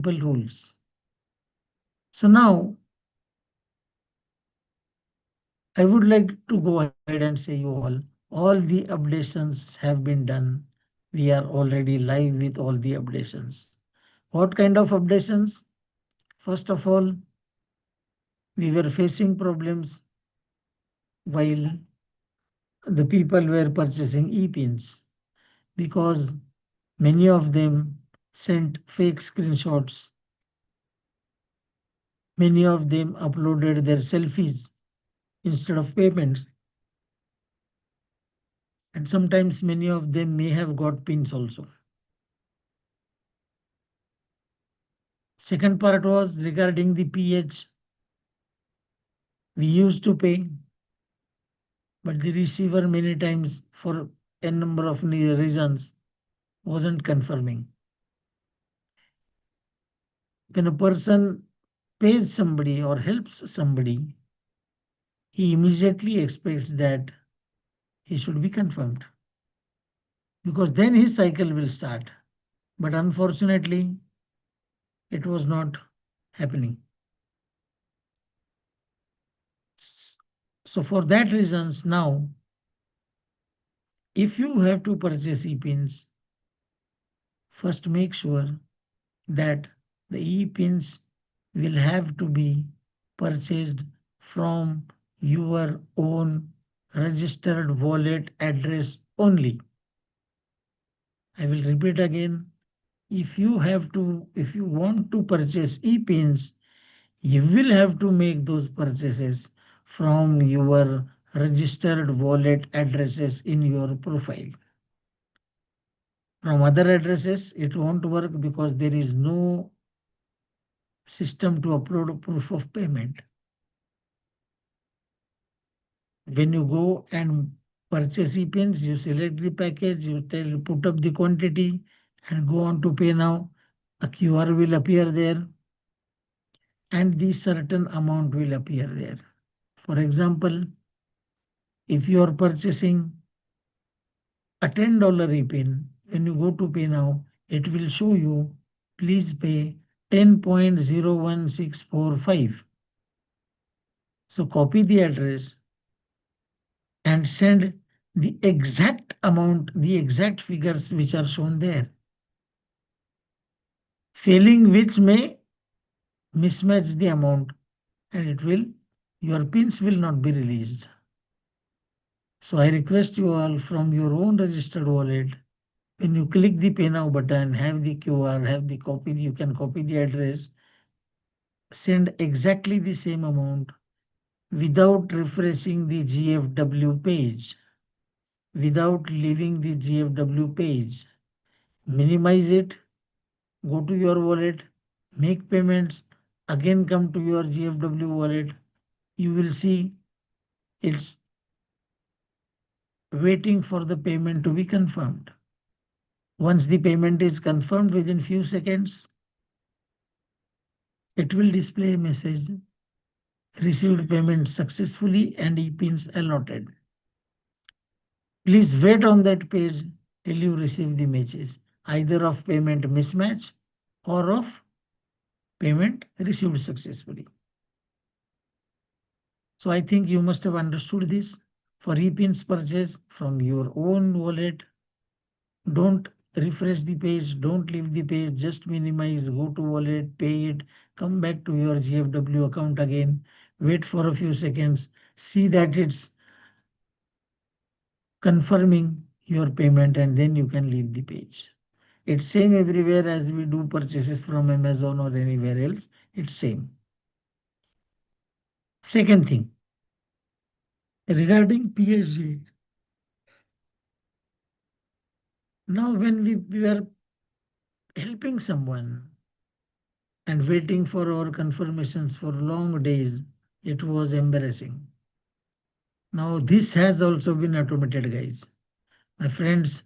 rules. So now I would like to go ahead and say you all the updations have been done. We are already live with all the updations. What kind of updations? First of all, we were facing problems while the people were purchasing e-pins because many of them sent fake screenshots. Many of them uploaded their selfies instead of payments. And sometimes many of them may have got pins also. Second part was regarding the PH. We used to pay, but the receiver many times for a number of reasons wasn't confirming. When a person pays somebody or helps somebody, he immediately expects that he should be confirmed because then his cycle will start. But unfortunately, it was not happening. So for that reasons now, if you have to purchase e-pins, first make sure that the e-pins will have to be purchased from your own registered wallet address only. I will repeat again. If you want to purchase e-pins, you will have to make those purchases from your registered wallet addresses in your profile. From other addresses, it won't work because there is no system to upload proof of payment. When you go and purchase e-pins, you select the package, put up the quantity and go on to pay now. A QR will appear there and the certain amount will appear there. For example, if you are purchasing a $10 e-pin, when you go to pay now, it will show you, please pay 10.01645. So copy the address and send the exact amount, the exact figures which are shown there. Failing which may mismatch the amount and your pins will not be released. So I request you all from your own registered wallet, when you click the Pay Now button, have the QR, have the copy, you can copy the address, send exactly the same amount without refreshing the GFW page, without leaving the GFW page. Minimize it, go to your wallet, make payments, again come to your GFW wallet. You will see it's waiting for the payment to be confirmed. Once the payment is confirmed within few seconds, it will display a message, received payment successfully and e-pins allotted. Please wait on that page till you receive the message, either of payment mismatch or of payment received successfully. So I think you must have understood this. For e-pins purchase from your own wallet, don't refresh the page, don't leave the page, just minimize, go to wallet, pay it, come back to your GFW account again, wait for a few seconds, see that it's confirming your payment and then you can leave the page. It's same everywhere as we do purchases from Amazon or anywhere else. It's same. Second thing, regarding PSG. Now when we were helping someone and waiting for our confirmations for long days, it was embarrassing. Now this has also been automated, guys. My friends,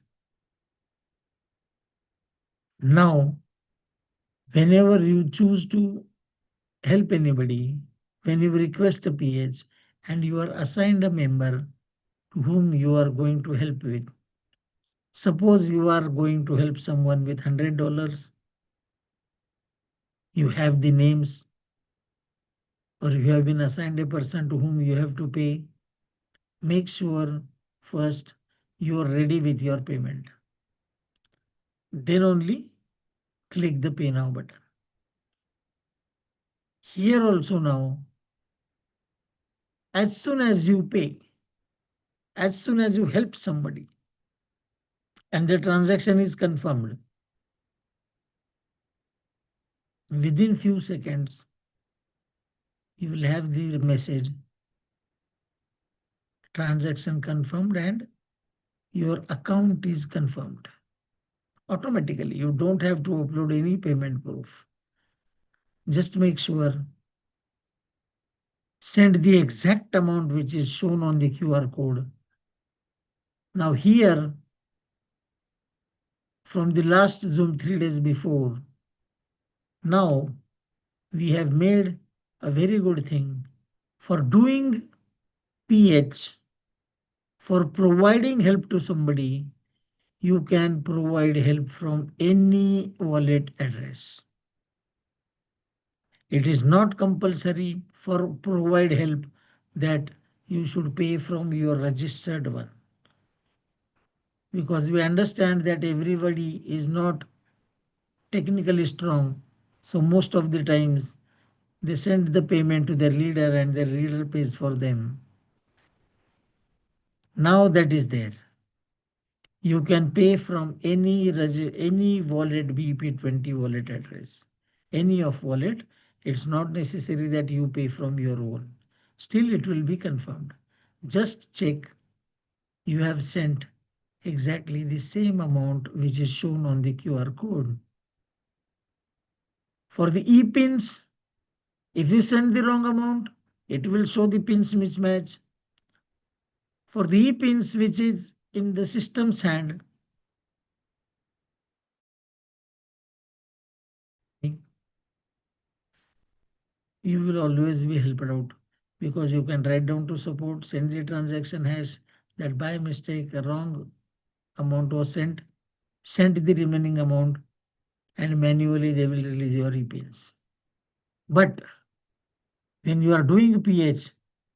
now whenever you choose to help anybody, when you request a PH and you are assigned a member to whom you are going to help with. Suppose you are going to help someone with $100 You have the names, or if you have been assigned a person to whom you have to pay, make sure first you are ready with your payment. Then only click the Pay Now button. Here also now, as soon as you pay, as soon as you help somebody and the transaction is confirmed, within few seconds, you will have the message transaction confirmed and your account is confirmed. Automatically, you don't have to upload any payment proof. Just make sure send the exact amount which is shown on the QR code. Now here, from the last Zoom 3 days before, now we have made a very good thing for doing PH, for providing help to somebody. You can provide help from any wallet address. It is not compulsory for provide help that you should pay from your registered one, because we understand that everybody is not technically strong. So most of the times they send the payment to their leader and their leader pays for them. Now that is there. You can pay from any wallet BP20 wallet address, any of wallet. It's not necessary that you pay from your own. Still it will be confirmed. Just check you have sent exactly the same amount which is shown on the QR code. For the e-pins, if you send the wrong amount, it will show the pins mismatch. For the e-pins which is in the system's hand, you will always be helped out, because you can write down to support, send the transaction hash that by mistake a wrong amount was sent, send the remaining amount, and manually they will release your e-pins. But when you are doing PH,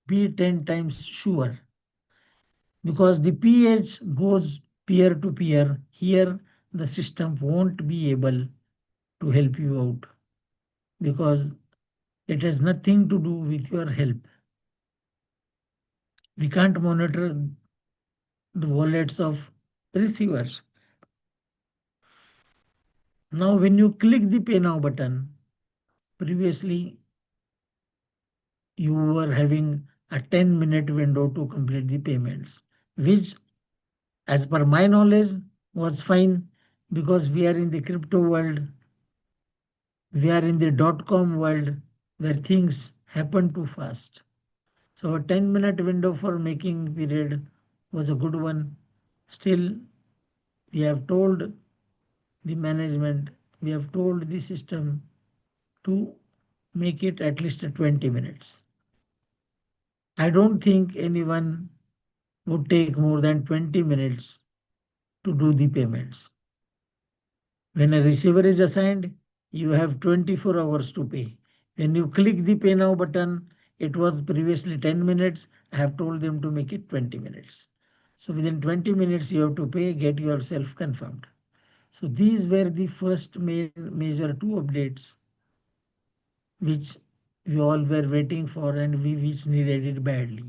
be 10 times sure, because the PH goes peer to peer. Here the system won't be able to help you out, because it has nothing to do with your help. We can't monitor the wallets of receivers. Now, when you click the Pay Now button, previously you were having a 10-minute window to complete the payments, which, as per my knowledge, was fine, because we are in the crypto world, we are in the .com world where things happen too fast. So a 10-minute window for making period was a good one. Still, we have told the management, we have told the system to make it at least 20 minutes. I don't think anyone would take more than 20 minutes to do the payments. When a receiver is assigned, you have 24 hours to pay. When you click the Pay Now button, it was previously 10 minutes. I have told them to make it 20 minutes. So within 20 minutes, you have to pay, get yourself confirmed. So these were the first major two updates which we all were waiting for and we which needed it badly.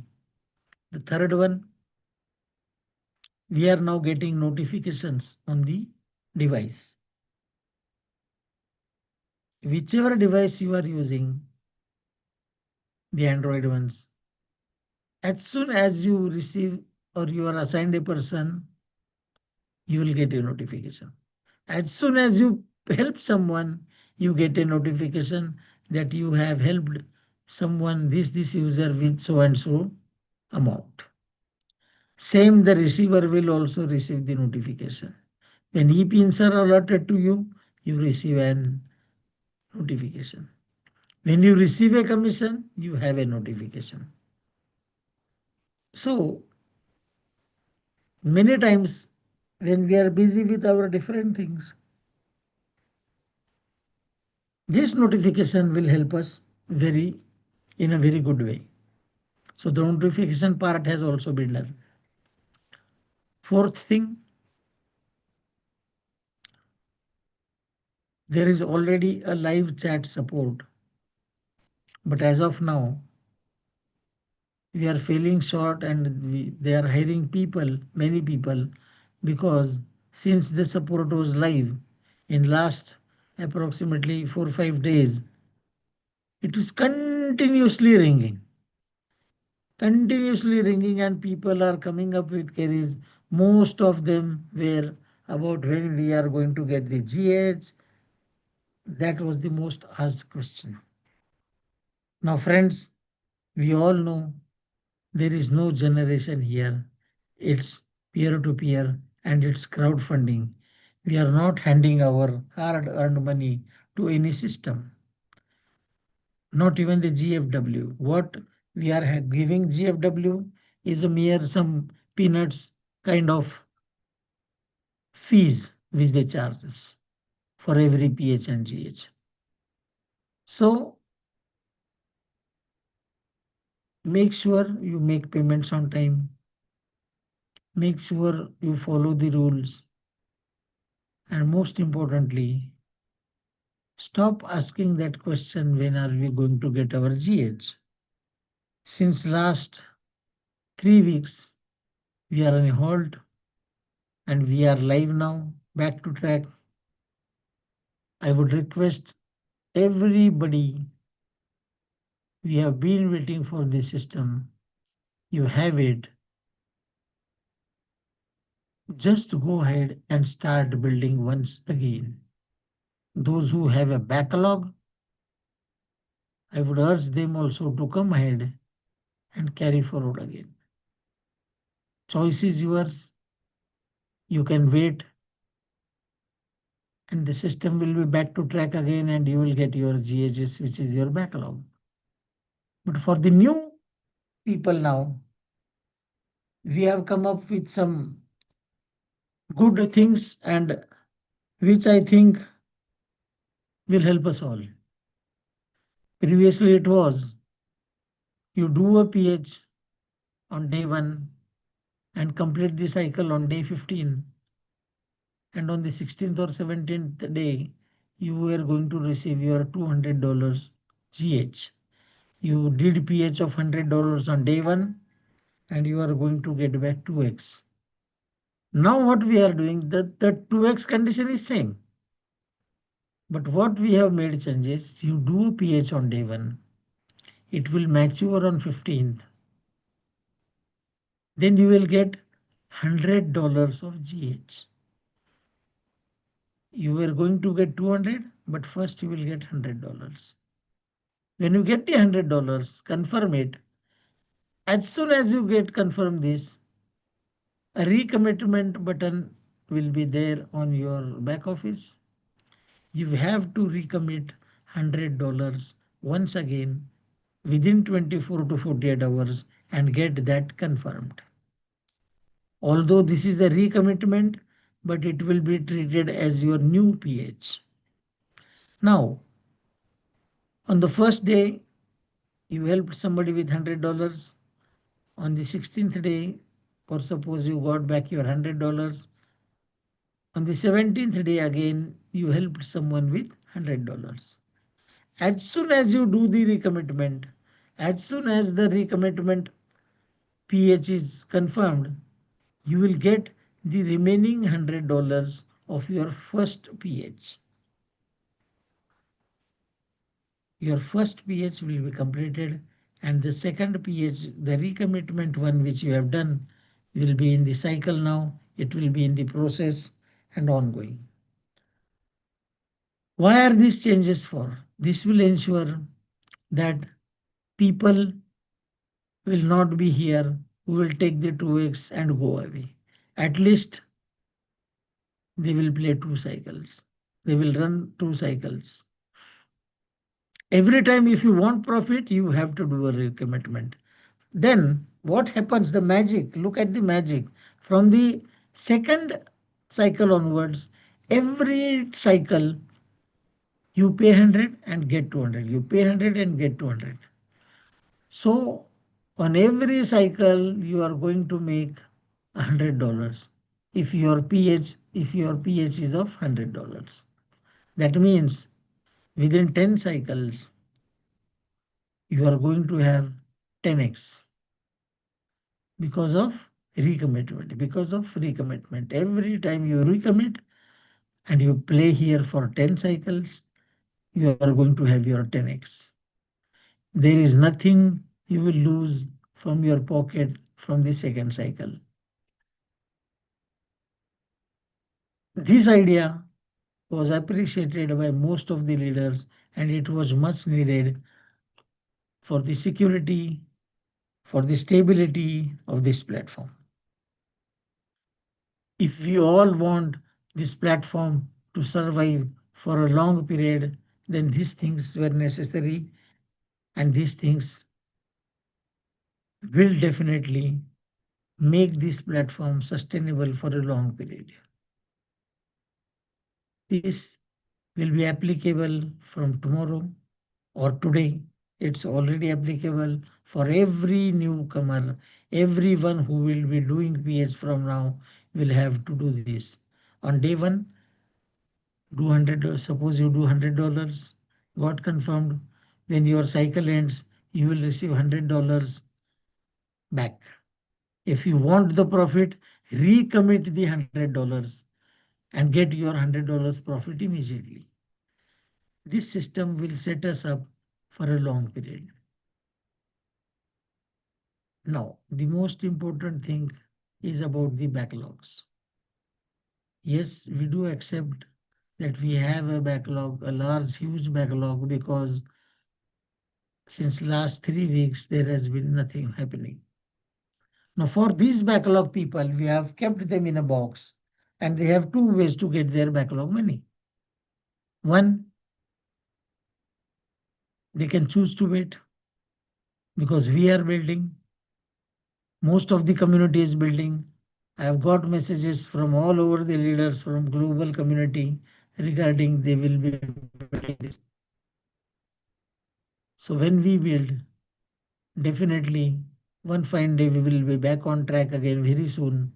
The third one, we are now getting notifications on the device. Whichever device you are using, the Android ones, as soon as you receive or you are assigned a person, you will get a notification. As soon as you help someone, you get a notification that you have helped someone, this user with so and so amount. Same, the receiver will also receive the notification. When e-pins are allotted to you, you receive an notification. When you receive a commission, you have a notification. So many times when we are busy with our different things, This notification will help us very in a very good way. So the notification part has also been done. Fourth thing, there is already a live chat support, but as of now, we are falling short and they are hiring people, many people, because since the support was live in last approximately 4 or 5 days, it is continuously ringing, and people are coming up with queries. Most of them were about when we are going to get the GH. That was the most asked question. Now, friends, we all know there is no generation here. It's peer to peer and it's crowdfunding. We are not handing our hard earned money to any system, not even the GFW. What we are giving GFW is a mere some peanuts kind of fees which they charge us for every PH and GH. So make sure you make payments on time. Make sure you follow the rules. And most importantly, stop asking that question, when are we going to get our GH? Since last 3 weeks, we are on a hold and we are live now, back to track. I would request everybody, we have been waiting for this system. You have it. Just go ahead and start building once again. Those who have a backlog, I would urge them also to come ahead and carry forward again. Choice is yours. You can wait and the system will be back to track again and you will get your GHS, which is your backlog. But for the new people now, we have come up with some good things and which I think will help us all. Previously, it was you do a PH on day 1 and complete the cycle on day 15, and on the 16th or 17th day, you were going to receive your $200 GH. You did PH of $100 on day 1 and you are going to get back 2x. Now what we are doing, the 2x condition is same. But what we have made changes, you do a PH on day 1. It will mature on 15th. Then you will get $100 of GH. You were going to get 200, but first you will get $100. When you get the $100, confirm it. As soon as you get confirm this, a recommitment button will be there on your back office. You have to recommit $100 once again within 24 to 48 hours and get that confirmed. Although this is a recommitment, but it will be treated as your new PH. Now, on the first day, you helped somebody with $100. On the 16th day, or suppose you got back your $100. On the 17th day, again, you helped someone with $100. As soon as you do the recommitment, as soon as the recommitment PH is confirmed, you will get the remaining $100 of your first PH. Your first PH will be completed, and the second PH, the recommitment one which you have done, will be in the cycle now. It will be in the process and ongoing. Why are these changes for? This will ensure that people will not be here who will take the 2x and go away. At least they will play 2 cycles. They will run 2 cycles. Every time if you want profit, you have to do a recommitment. Then what happens? The magic, look at the magic. From the second cycle onwards, every cycle You pay 100 and get 200. You pay 100 and get 200. So on every cycle you are going to make $100 if your pH is of $100. That means within 10 cycles you are going to have 10x because of recommitment. Because of recommitment. Every time you recommit and you play here for 10 cycles, you are going to have your 10x. There is nothing you will lose from your pocket from the second cycle. This idea was appreciated by most of the leaders and it was much needed for the security, for the stability of this platform. If we all want this platform to survive for a long period, then these things were necessary and these things will definitely make this platform sustainable for a long period. This will be applicable from tomorrow or today. It's already applicable for every newcomer. Everyone who will be doing PH from now will have to do this. On day one, do 100. Suppose you do $100, got confirmed. When your cycle ends, you will receive $100 back. If you want the profit, recommit the $100 and get your $100 profit immediately. This system will set us up for a long period. Now, the most important thing is about the backlogs. Yes, we do accept that we have a backlog, a large, huge backlog, because since last 3 weeks there has been nothing happening. Now, for these backlog people, we have kept them in a box, and they have two ways to get their backlog money. One, they can choose to wait because we are building. Most of the community is building. I have got messages from all over the leaders from global community regarding they will be building this. So when we build, definitely one fine day we will be back on track again very soon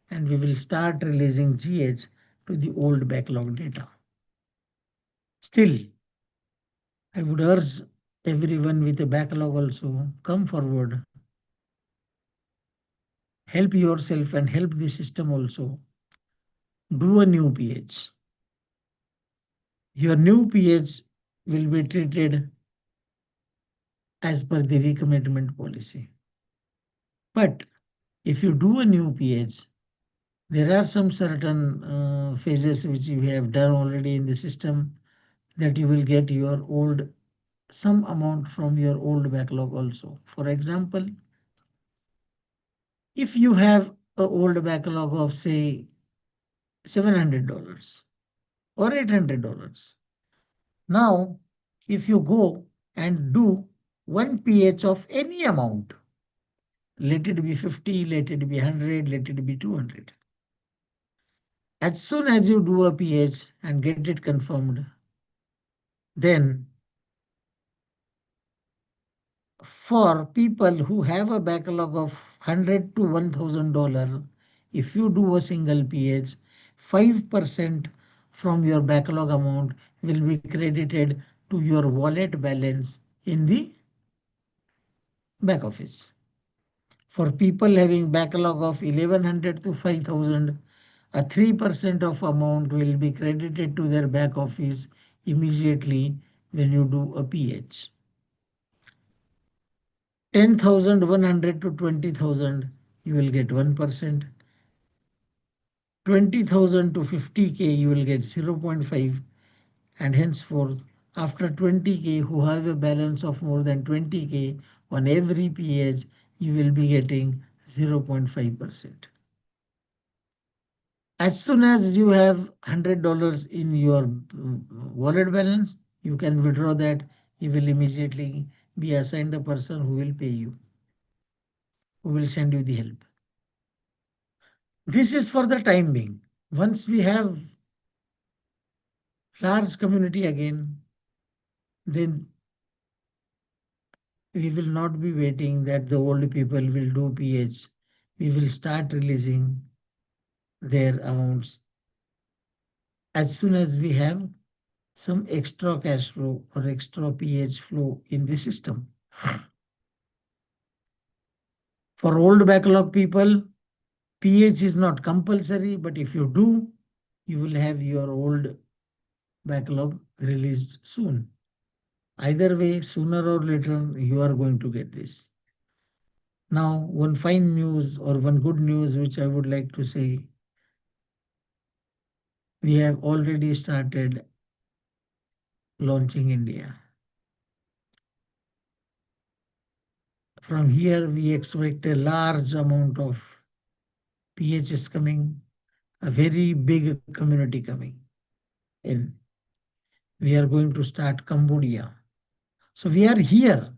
and we will start releasing GH to the old backlog data. Still, I would urge everyone with a backlog also come forward, help yourself and help the system also. Do a new PH. Your new PH will be treated as per the recommitment policy. But if you do a new PH, there are some certain phases which you have done already in the system that you will get your old some amount from your old backlog also. For example, if you have a old backlog of say $700 or $800, now if you go and do one PH of any amount, let it be 50, let it be 100, let it be 200. As soon as you do a PH and get it confirmed, then for people who have a backlog of 100 to $1,000, if you do a single PH, 5% from your backlog amount will be credited to your wallet balance in the back office. For people having backlog of 1100 to 5000, a 3% of amount will be credited to their back office immediately when you do a PH. 10,100 to 20,000, you will get 1%. 20,000 to 50K, you will get 0.5. And henceforth, after 20K, who have a balance of more than 20K on every PH, you will be getting 0.5%. As soon as you have $100 in your wallet balance, you can withdraw that. You will immediately be assigned a person who will pay you, who will send you the help. This is for the time being. Once we have large community again, then we will not be waiting that the old people will do PH. We will start releasing their amounts as soon as we have some extra cash flow or extra PH flow in the system. For old backlog people, PH is not compulsory, but if you do, you will have your old backlog released soon. Either way, sooner or later, you are going to get this. Now, one fine news or one good news which I would like to say, we have already started launching India. From here, we expect a large amount of PHs coming, a very big community coming in. We are going to start Cambodia. So we are here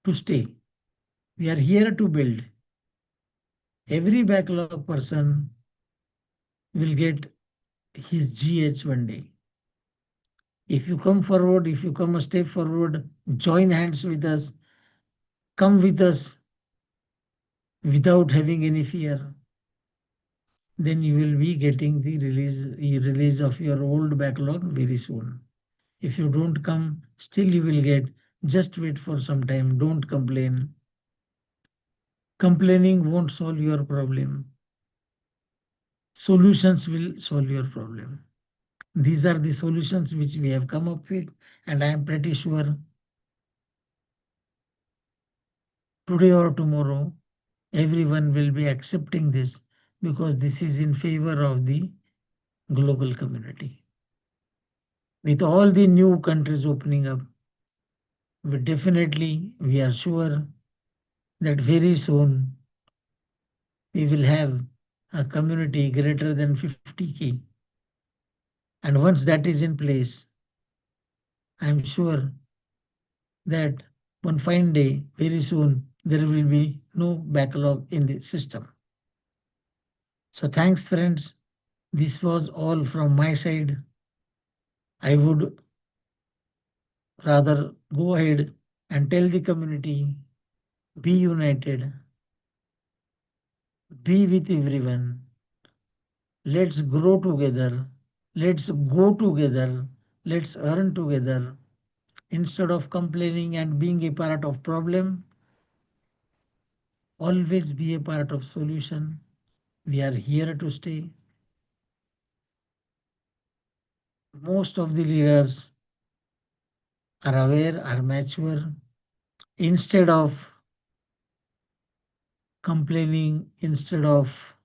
to stay. We are here to build. Every backlog person will get his GH one day. If you come forward, if you come a step forward, join hands with us, come with us without having any fear, then you will be getting the release of your old backlog very soon. If you don't come, still you will get. Just wait for some time. Don't complain. Complaining won't solve your problem. Solutions will solve your problem. These are the solutions which we have come up with, and I am pretty sure today or tomorrow everyone will be accepting this because this is in favor of the global community. With all the new countries opening up, we are sure that very soon we will have a community greater than 50K. And once that is in place, I am sure that one fine day, very soon, there will be no backlog in the system. So thanks, friends. This was all from my side. I would rather go ahead and tell the community, be united, be with everyone. Let's grow together. Let's go together. Let's earn together. Instead of complaining and being a part of problem, always be a part of solution. We are here to stay. Most of the leaders are aware, are mature. Instead of complaining, instead of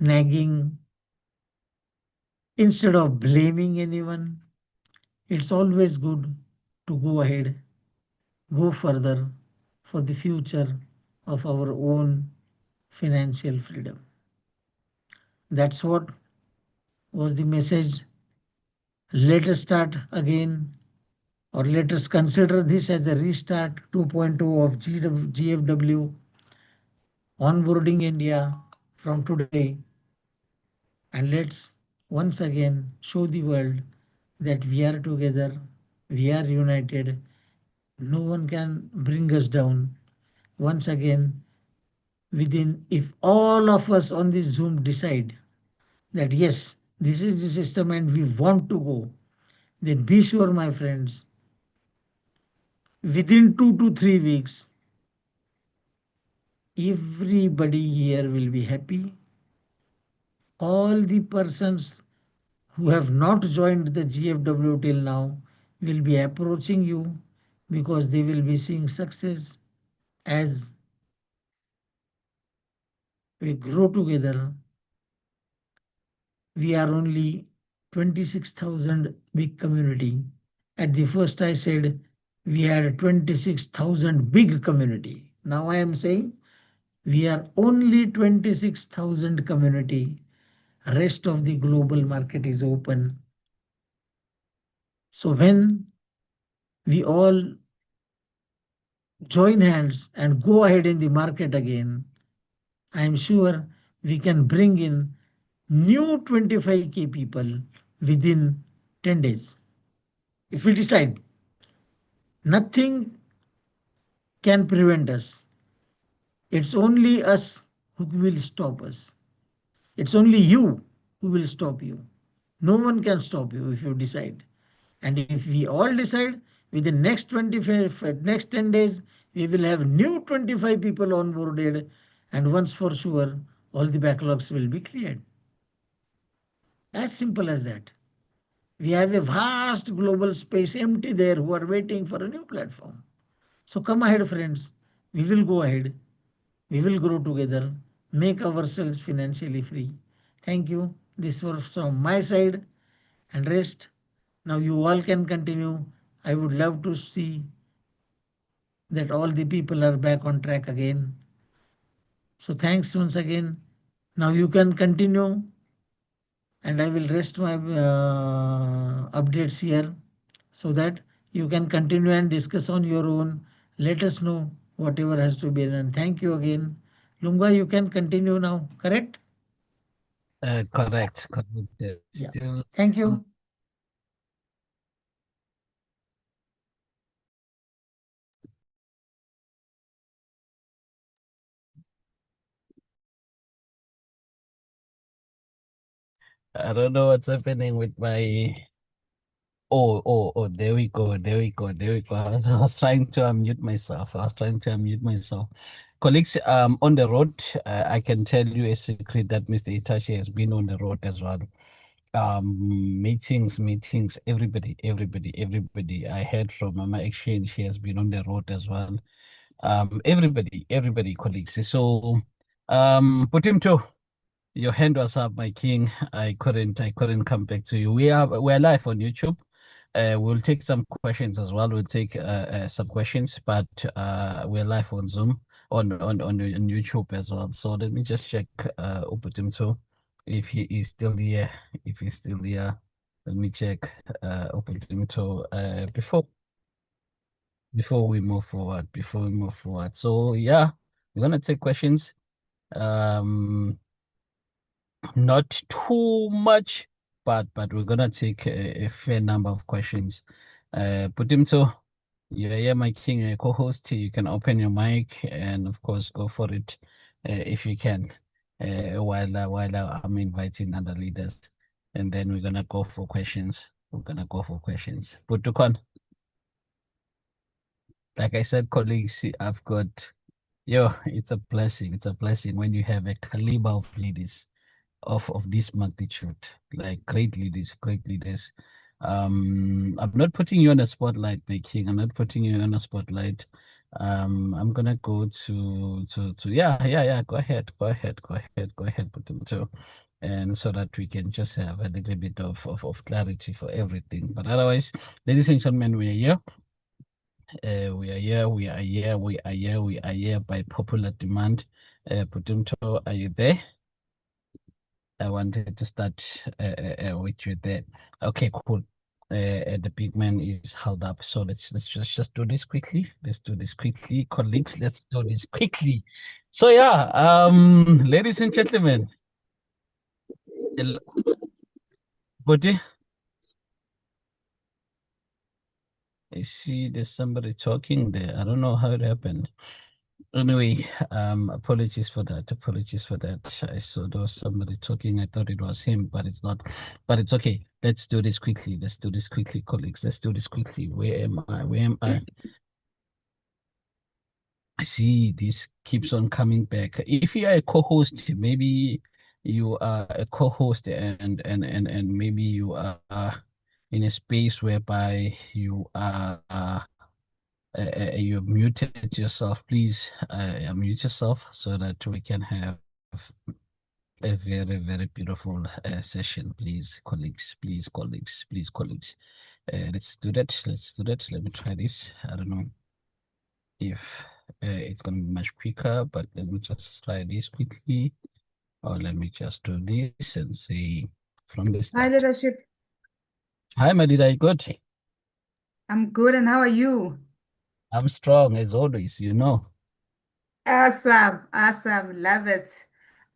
nagging, instead of blaming anyone, it's always good to go ahead, go further for the future of our own financial freedom. That's what was the message. Let us start again, or let us consider this as a restart 2.0 of GFW, onboarding India from today. And let's once again show the world that we are together, we are united, no one can bring us down. Once again, within, if all of us on this Zoom decide that yes, this is the system and we want to go, then be sure, my friends, within 2 to 3 weeks, everybody here will be happy. All the persons who have not joined the GFW till now will be approaching you because they will be seeing success. As we grow together, we are only 26,000 big community. At the first I said we had 26,000 big community. Now I am saying we are only 26,000 community. Rest of the global market is open. So when we all join hands and go ahead in the market again, I am sure we can bring in new 25K people within 10 days. If we decide, nothing can prevent us. It's only us who will stop us. It's only you who will stop you. No one can stop you if you decide. And if we all decide within next 25, next 10 days, we will have new 25 people onboarded. And once for sure, all the backlogs will be cleared. As simple as that. We have a vast global space empty there who are waiting for a new platform. So come ahead, friends. We will go ahead. We will grow together, make ourselves financially free. Thank you. This was from my side and rest. Now you all can continue. I would love to see that all the people are back on track again. So thanks once again. Now you can continue and I will rest my updates here so that you can continue and discuss on your own. Let us know whatever has to be done. Thank you again. Lunga, you can continue now, correct? Correct, correct. Yeah. Still Thank on. you. I don't know what's happening with my. Oh, there we go, there we go, there we go. I was trying to unmute myself. I was trying to unmute myself. Colleagues, on the road, I can tell you a secret that Mr. Itachi has been on the road as well. Meetings, everybody. I heard from Mama Exchange, she has been on the road as well. Everybody, colleagues. So, put him to. Your hand was up, my king. I couldn't come back to you. We're live on YouTube. We'll take some questions as well. We'll take some questions, but we're live on Zoom on YouTube as well. So let me just check Uputumto if he is still here. If he's still here, let me check Uputumto before we move forward. Before we move forward. So yeah, we're gonna take questions. Um Not too much, but we're gonna take a fair number of questions. Putimto, you're here, my king, co-host. You can open your mic and of course go for it if you can. While I'm inviting other leaders, and then we're gonna go for questions. We're gonna go for questions. Putukon, like I said, colleagues, I've got yo. It's a blessing. It's a blessing when you have a caliber of leaders of this magnitude, like great leaders, great leaders. I'm not putting you on a spotlight, my king. I'm not putting you on a spotlight. I'm gonna go to yeah. Go ahead, put them to, and so that we can just have a little bit of clarity for everything. But otherwise, ladies and gentlemen, we are here. We are here by popular demand. Putumto, are you there? I wanted to start with you there. Okay, cool. The big man is held up, so let's just do this quickly. Let's do this quickly, colleagues. Let's do this quickly. So yeah, ladies and gentlemen, Buddy, I see there's somebody talking there. I don't know how it happened. Anyway, apologies for that. Apologies for that. I saw there was somebody talking. I thought it was him, but it's not. But it's okay. Let's do this quickly. Let's do this quickly, colleagues. Let's do this quickly. Where am I? Where am I? I see this keeps on coming back. If you are a co-host, maybe you are a co-host and maybe you are in a space whereby you are you've muted yourself. Please mute yourself so that we can have a very, very beautiful session, please, colleagues. Please, colleagues. Please, colleagues. Let's do that. Let's do that. Let me try this. I don't know if it's going to be much quicker, but let me just try this quickly. Or let me just do this and see from the Hi, start. leadership. Hi, Madida. Good. I'm good, and how are you? I'm strong as always, you know. Awesome, awesome, love it.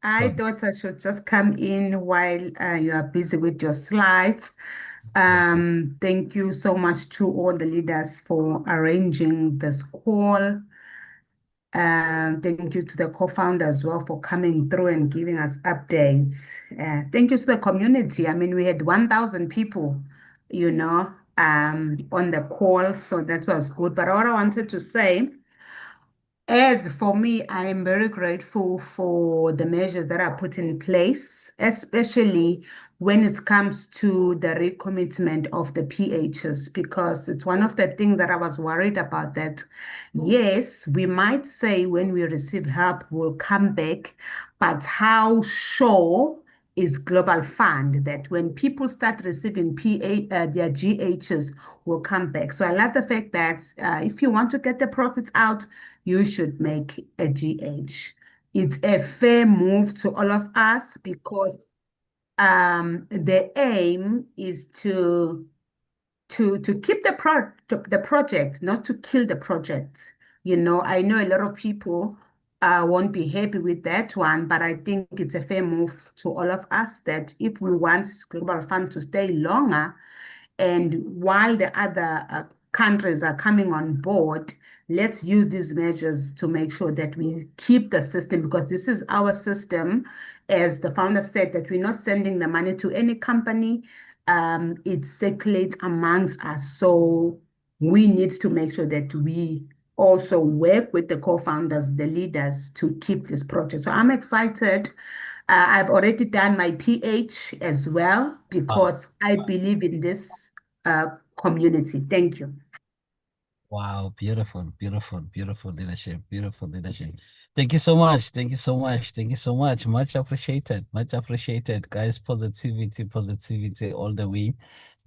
I Good. thought I should just come in while you are busy with your slides. Thank you so much to all the leaders for arranging this call. Thank you to the co-founder as well for coming through and giving us updates. Thank you to the community. I mean, we had 1,000 people, on the call, so that was good. But what I wanted to say, as for me, I am very grateful for the measures that are put in place, especially when it comes to the recommitment of the PHs, because it's one of the things that I was worried about that, yes, we might say when we receive help, we'll come back, but how sure is Global Fund that when people start receiving their GHs will come back? So I like the fact that if you want to get the profits out, you should make a GH. It's a fair move to all of us because the aim is to keep the project, not to kill the project. I know a lot of people won't be happy with that one, but I think it's a fair move to all of us that if we want Global Fund to stay longer, and while the other countries are coming on board, let's use these measures to make sure that we keep the system because this is our system. As the founder said, that we're not sending the money to any company. It circulates amongst us. So we need to make sure that we also work with the co-founders, the leaders to keep this project. So I'm excited. I've already done my PH as well because I believe in this community. Thank you. Wow, beautiful, beautiful, beautiful leadership, beautiful leadership. Thank you so much. Thank you so much. Thank you so much. Much appreciated. Much appreciated, guys. Positivity, positivity all the way.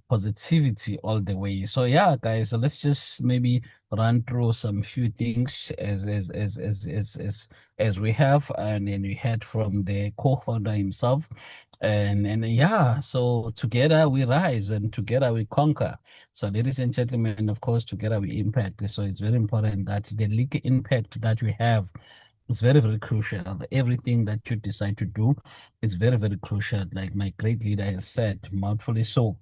Positivity all the way. So yeah, guys, so let's just maybe run through some few things as we have, and then we heard from the co-founder himself. And yeah, so together we rise and together we conquer. So ladies and gentlemen, of course, together we impact. So it's very important that the legal impact that we have is very, very crucial. Everything that you decide to do, it's very, very crucial. Like my great leader has said, mouthfully so,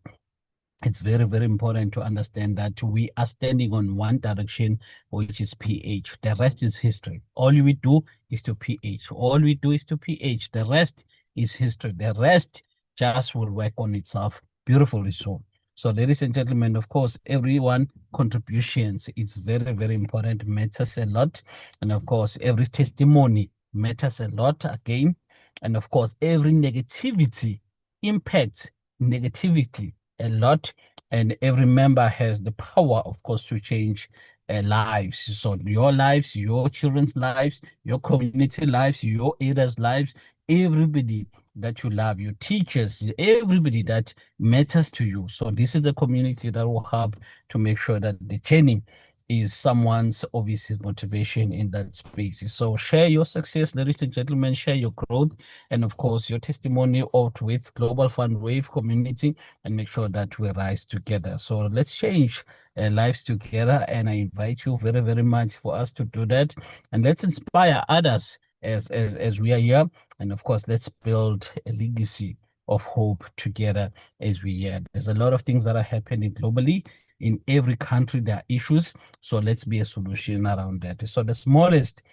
it's very, very important to understand that we are standing on one direction, which is pH. The rest is history. All we do is to pH. All we do is to pH. The rest is history. The rest just will work on itself beautifully so. So, ladies and gentlemen, of course, everyone contributions, it's very, very important, matters a lot. And of course, every testimony matters a lot again. And of course, every negativity impacts negativity a lot, and every member has the power, of course, to change lives. So your lives, your children's lives, your community lives, your area's lives, everybody that you love, your teachers, everybody that matters to you. So this is the community that will help to make sure that the journey is someone's obvious motivation in that space. So share your success, ladies and gentlemen, share your growth, and of course your testimony out with Global Fund Wave community, and make sure that we rise together. So let's change lives together, and I invite you very, very much for us to do that, and let's inspire others as we are here, and of course let's build a legacy of hope together as we are. There's a lot of things that are happening globally. In every country there are issues, so let's be a solution around that. So the smallest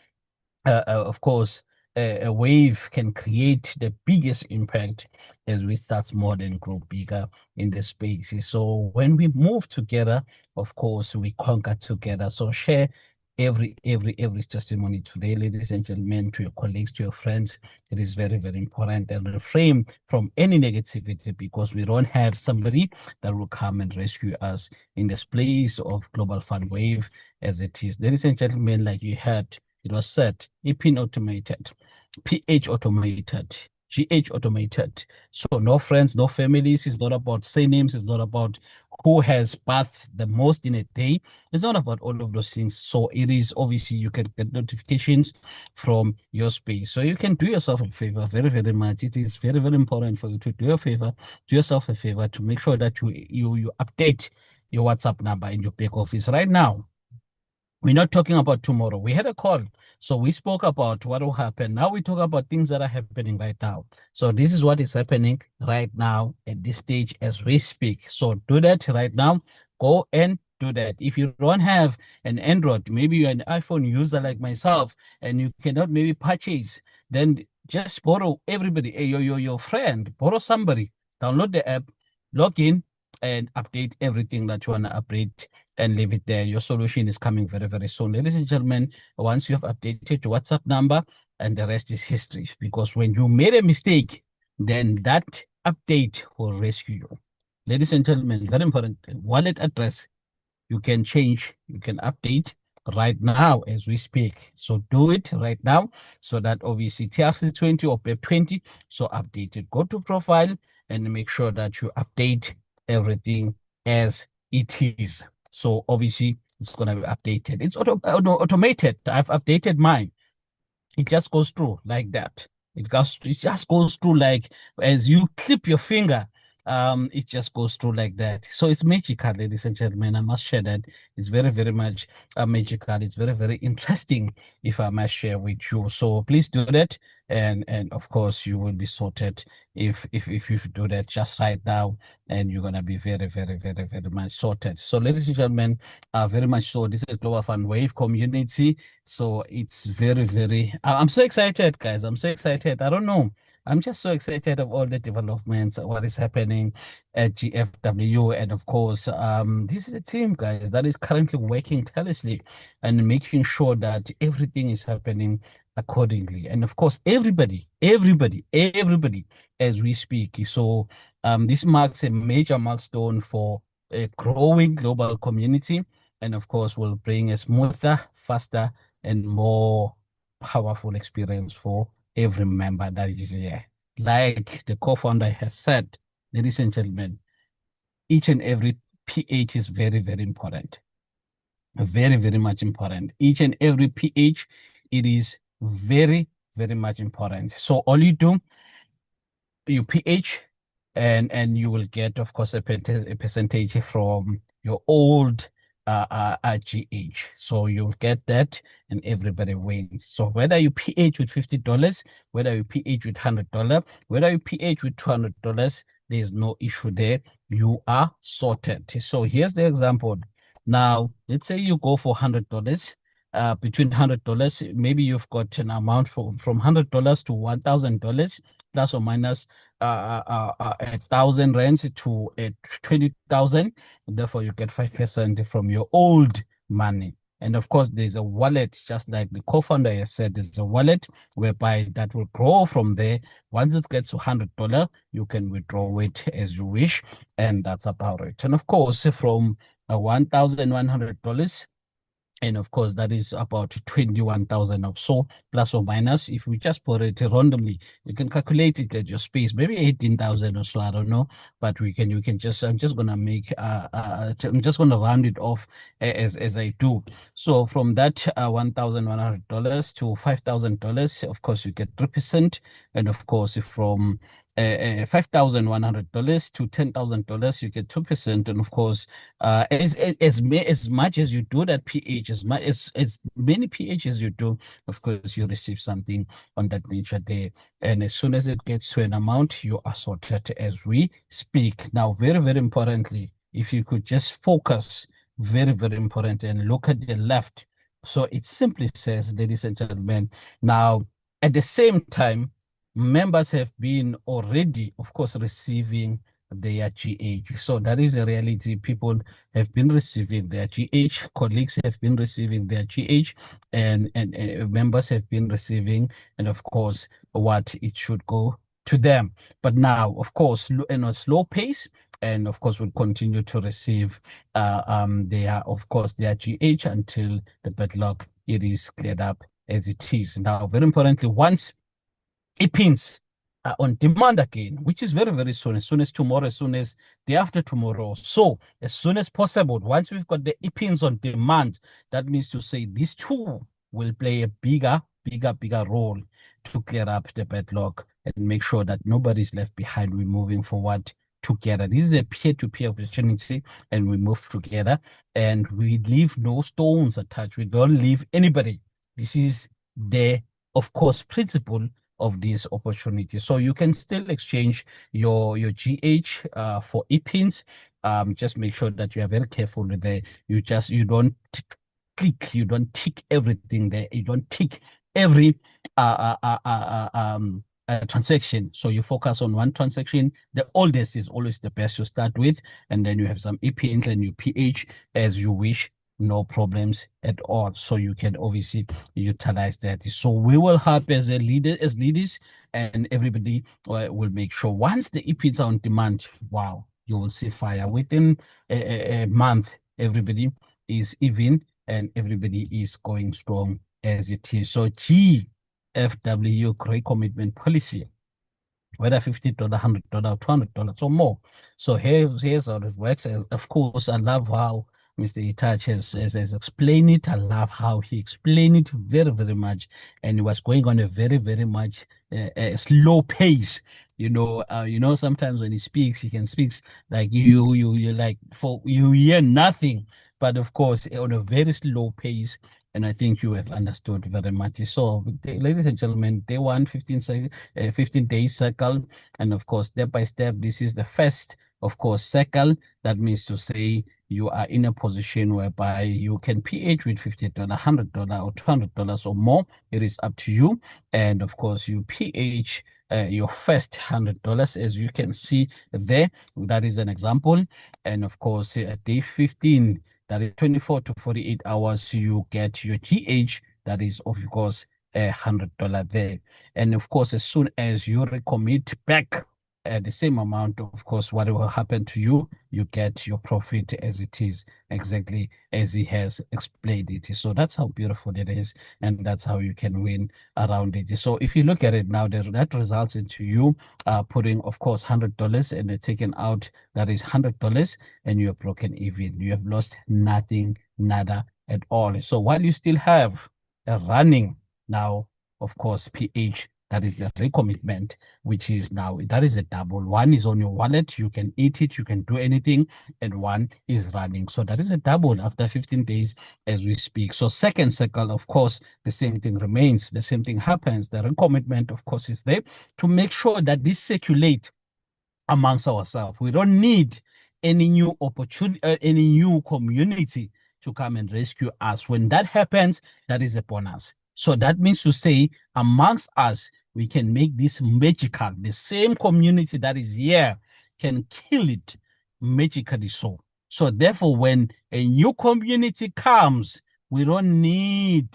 of course, a wave can create the biggest impact as we start small and grow bigger in the spaces. So when we move together, of course, we conquer together. So share every testimony today, ladies and gentlemen, to your colleagues, to your friends. It is very, very important, and refrain from any negativity, because we don't have somebody that will come and rescue us in this place of Global Fund Wave as it is. Ladies and gentlemen, like you heard, it was said, EPIN automated, PH automated, GH automated. So no friends, no families. It's not about surnames. It's not about who has bathed the most in a day. It's not about all of those things. So it is obviously you can get notifications from your space. So you can do yourself a favor very, very much. It is very, very important for you to do yourself a favor to make sure that you update your WhatsApp number in your back office right now. We're not talking about tomorrow. We had a call. So we spoke about what will happen. Now we talk about things that are happening right now. So this is what is happening right now at this stage as we speak. So do that right now. Go and do that. If you don't have an Android, maybe you're an iPhone user like myself, and you cannot maybe purchase, then just borrow everybody, your friend, borrow somebody, download the app, log in, and update everything that you want to update and leave it there. Your solution is coming very, very soon. Ladies and gentlemen, once you have updated your WhatsApp number, and the rest is history. Because when you made a mistake, then that update will rescue you. Ladies and gentlemen, very important, wallet address you can change, you can update right now as we speak. So do it right now so that obviously TRC20 or PEP20, so update it. Go to profile and make sure that you update everything as it is. So obviously it's going to be updated. It's automated. I've updated mine. It just goes through like that. It just goes through like as you clip your finger, it just goes through like that. So it's magical, ladies and gentlemen. I must share that. It's very, very much magical. It's very, very interesting, if I must share with you. So please do that, and of course you will be sorted if you should do that just right now, and you're gonna be very, very, very, very much sorted. So, ladies and gentlemen, very much so. This is Global Fun Wave community. So it's very, very, I'm so excited, guys. I'm so excited. I don't know. I'm just so excited of all the developments, what is happening at GFW. And of course, this is a team, guys, that is currently working tirelessly and making sure that everything is happening accordingly. And of course, everybody, as we speak. So this marks a major milestone for a growing global community. And of course, will bring a smoother, faster, and more powerful experience for every member that is here. Like the co-founder has said, ladies and gentlemen, each and every PH is very, very important. Very, very much important. Each and every PH, it is very, very much important. So all you do, you PH, and you will get, of course, a percentage from your old GH. So you'll get that, and everybody wins. So whether you PH with $50, whether you PH with $100, whether you PH with $200, there's no issue there. You are sorted. So here's the example. Now, let's say you go for $100. Between $100, maybe you've got an amount from $100 to $1,000, plus or minus 1,000 rands to 20,000. Therefore, you get 5% from your old money. And of course, there's a wallet, just like the co-founder has said, there's a wallet whereby that will grow from there. Once it gets to $100, you can withdraw it as you wish, and that's about it. And of course, from $1,100, and of course, that is about 21,000 or so, plus or minus. If we just put it randomly, you can calculate it at your space, maybe 18,000 or so. I don't know, but you can just, I'm just gonna make, I'm just gonna round it off as I do. So from that $1,100 to $5,000, of course, you get 3%, and of course, from $5,100 to $10,000, you get 2%, and of course, as much as you do that PH, as many PH as you do, of course, you receive something on that nature there. And as soon as it gets to an amount, you are sorted as we speak. Now, very, very importantly, if you could just focus, very, very important, and look at the left. So it simply says, ladies and gentlemen, now at the same time, members have been already, of course, receiving their GH. So that is a reality. People have been receiving their GH, colleagues have been receiving their GH, and members have been receiving, and of course, what it should go to them. But now, of course, in a slow pace, and of course, will continue to receive of course, their GH until the backlog it is cleared up as it is. Now, very importantly, once pins are on demand again, which is very, very soon as tomorrow, as soon as day after tomorrow. So as soon as possible, once we've got the pins on demand, that means to say these two will play a bigger role to clear up the backlog and make sure that nobody's left behind. We're moving forward together. This is a peer-to-peer opportunity, and we move together, and we leave no stones attached. We don't leave anybody. This is the, of course, principle of this opportunity. So you can still exchange your GH for e-pins. Just make sure that you are very careful with the, you don't click, you don't tick everything there, you don't tick every transaction. So you focus on one transaction. The oldest is always the best to start with, and then you have some e-pins and you PH as you wish. No problems at all. So you can obviously utilize that. So we will help as leaders, and everybody will make sure once the e-pins are on demand, wow, you will see fire within a month. Everybody is even and everybody is going strong as it is. So GFW, great commitment policy, whether $50, $100, $200 or more. So here's how it works. Of course, I love how Mr. Itach has explained it. I love how he explained it very, very much. And he was going on a very, very much slow pace. Sometimes when he speaks, he can speak like you like for you hear nothing. But of course, on a very slow pace, and I think you have understood very much. So, ladies and gentlemen, day 1, 15 days cycle. And of course, step by step, this is the first, of course, cycle. That means to say you are in a position whereby you can PH with $50, $100, or $200 or more. It is up to you. And of course, you PH your first $100, as you can see there. That is an example. And of course, at day 15, that is 24 to 48 hours, you get your GH. That is, of course, $100 there. And of course, as soon as you recommit back the same amount, of course, what will happen to you, you get your profit as it is, exactly as he has explained it. So that's how beautiful it is, and that's how you can win around it. So if you look at it now, that results into you putting, of course, $100 and taking out, that is $100, and you have broken even. You have lost nothing, nada at all. So while you still have a running now, of course, PH, that is the recommitment, which is now, that is a double. One is on your wallet, you can eat it, you can do anything, and one is running. So that is a double after 15 days as we speak. So second cycle, of course, the same thing remains, the same thing happens. The recommitment, of course, is there to make sure that this circulate amongst ourselves. We don't need any new opportunity, any new community to come and rescue us. When that happens, that is a bonus. So that means to say, amongst us, we can make this magical. The same community that is here can kill it magically so. So therefore, when a new community comes, we don't need